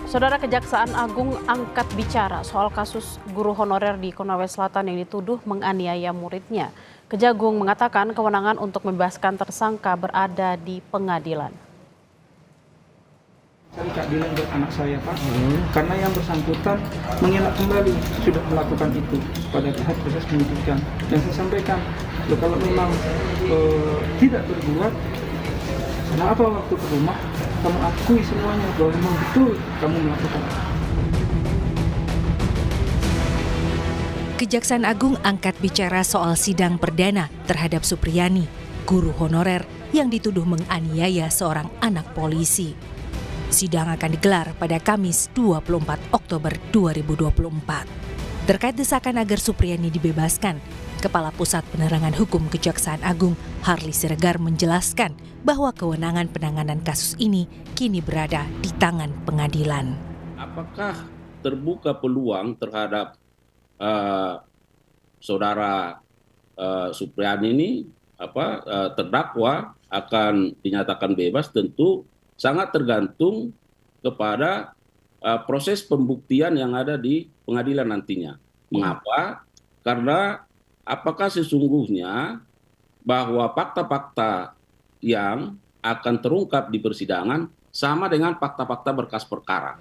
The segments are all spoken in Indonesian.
Saudara, Kejaksaan Agung angkat bicara soal kasus guru honorer di Konawe Selatan yang dituduh menganiaya muridnya. Kejagung mengatakan kewenangan untuk membebaskan tersangka berada di pengadilan. Cari keadilan buat anak saya, Pak. Karena yang bersangkutan mengelak kembali sudah melakukan itu pada tahap proses penyidikan. Yang saya sampaikan, kalau memang tidak berbuat, kenapa waktu ke rumah kamu akui semuanya bahwa memang betul kamu melakukan. Kejaksaan Agung angkat bicara soal sidang perdana terhadap Supriyani, guru honorer yang dituduh menganiaya seorang anak polisi. Sidang akan digelar pada Kamis 24 Oktober 2024. Terkait desakan agar Supriyani dibebaskan, Kepala Pusat Penerangan Hukum Kejaksaan Agung Harli Siregar menjelaskan bahwa kewenangan penanganan kasus ini kini berada di tangan pengadilan. Apakah terbuka peluang terhadap saudara Supriyani ini terdakwa akan dinyatakan bebas? Tentu sangat tergantung kepada proses pembuktian yang ada di pengadilan nantinya. Mengapa? Karena apakah sesungguhnya bahwa fakta-fakta yang akan terungkap di persidangan sama dengan fakta-fakta berkas perkara.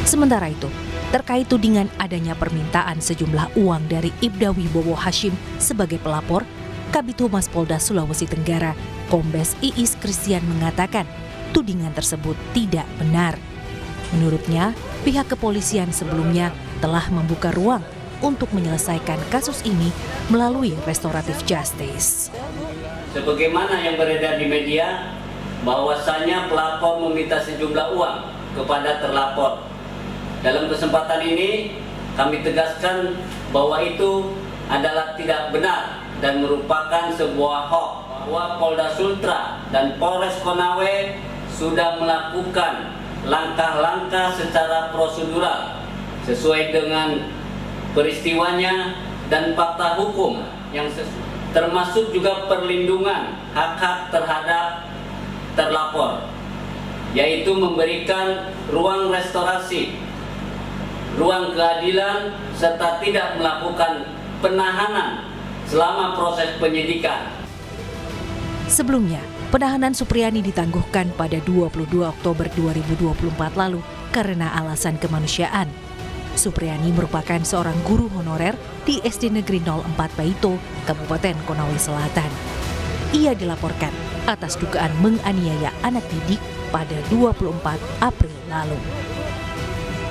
Sementara itu, terkait tudingan adanya permintaan sejumlah uang dari Ibda Wibowo Hashim sebagai pelapor, Kabid Humas Polda Sulawesi Tenggara, Kombes Iis Christian mengatakan tudingan tersebut tidak benar. Menurutnya, pihak kepolisian sebelumnya telah membuka ruang untuk menyelesaikan kasus ini melalui restoratif justice. Sebagaimana yang beredar di media, bahwasanya pelapor meminta sejumlah uang kepada terlapor. Dalam kesempatan ini, kami tegaskan bahwa itu adalah tidak benar dan merupakan sebuah hoax, bahwa Polda Sultra dan Polres Konawe sudah melakukan langkah-langkah secara prosedural sesuai dengan peristiwanya dan fakta hukum yang termasuk juga perlindungan hak-hak terhadap terlapor, yaitu memberikan ruang restorasi, ruang keadilan, serta tidak melakukan penahanan selama proses penyidikan. Sebelumnya, penahanan Supriyani ditangguhkan pada 22 Oktober 2024 lalu karena alasan kemanusiaan. Supriyani merupakan seorang guru honorer di SD Negeri 04 Baito, Kabupaten Konawe Selatan. Ia dilaporkan atas dugaan menganiaya anak didik pada 24 April lalu.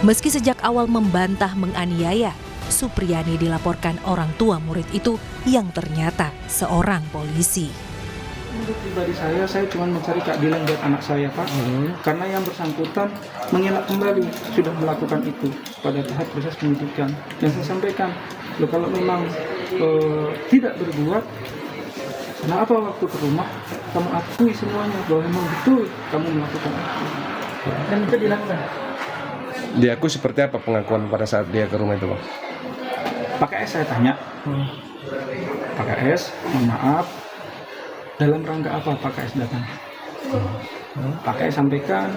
Meski sejak awal membantah menganiaya, Supriyani dilaporkan orang tua murid itu yang ternyata seorang polisi. Untuk pribadi saya cuma mencari keadilan buat anak saya, Pak. Karena yang bersangkutan mengelak kembali sudah melakukan itu pada tahap proses penyidikan. Yang saya sampaikan, kalau memang tidak berbuat, kenapa waktu ke rumah kamu akui semuanya bahwa memang betul kamu melakukan itu. Dan itu dilakukan. Diakui seperti apa pengakuan pada saat dia ke rumah itu, Pak? Pakai S saya tanya. Pakai S, mohon maaf. Dalam rangka apa Pak KS datang? Pak KS sampaikan,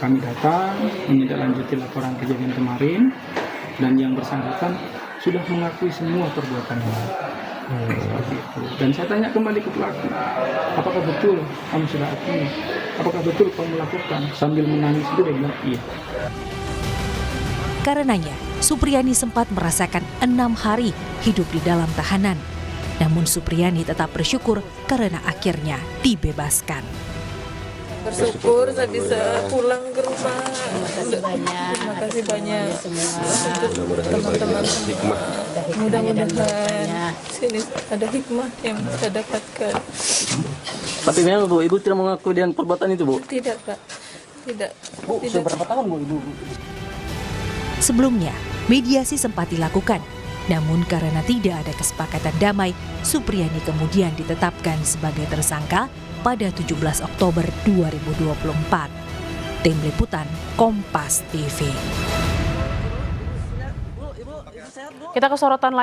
kami datang menindaklanjuti laporan kejadian kemarin dan yang bersangkutan sudah mengakui semua perbuatannya. Seperti itu. Dan saya tanya kembali ke pelaku, apakah betul kamu sudah akui? Apakah betul kamu melakukan? Sambil menangis itu dia bilang iya. Karenanya, Supriyani sempat merasakan 6 hari hidup di dalam tahanan. Namun Supriyani tetap bersyukur karena akhirnya dibebaskan. Bersyukur saya bisa pulang ke rumah. Terima kasih banyak untuk teman-teman semua. Mudah-mudahan sini ada hikmah yang saya dapatkan. Tapi memang Bu, Ibu tidak mengakui dengan perbuatan itu, Bu? Tidak, Pak. Tidak. Bu, sudah berapa tahun Bu Ibu? Sebelumnya, mediasi sempat dilakukan. Namun karena tidak ada kesepakatan damai, Supriyani kemudian ditetapkan sebagai tersangka pada 17 Oktober 2024. Tim Liputan Kompas TV. Kita ke sorotan lain.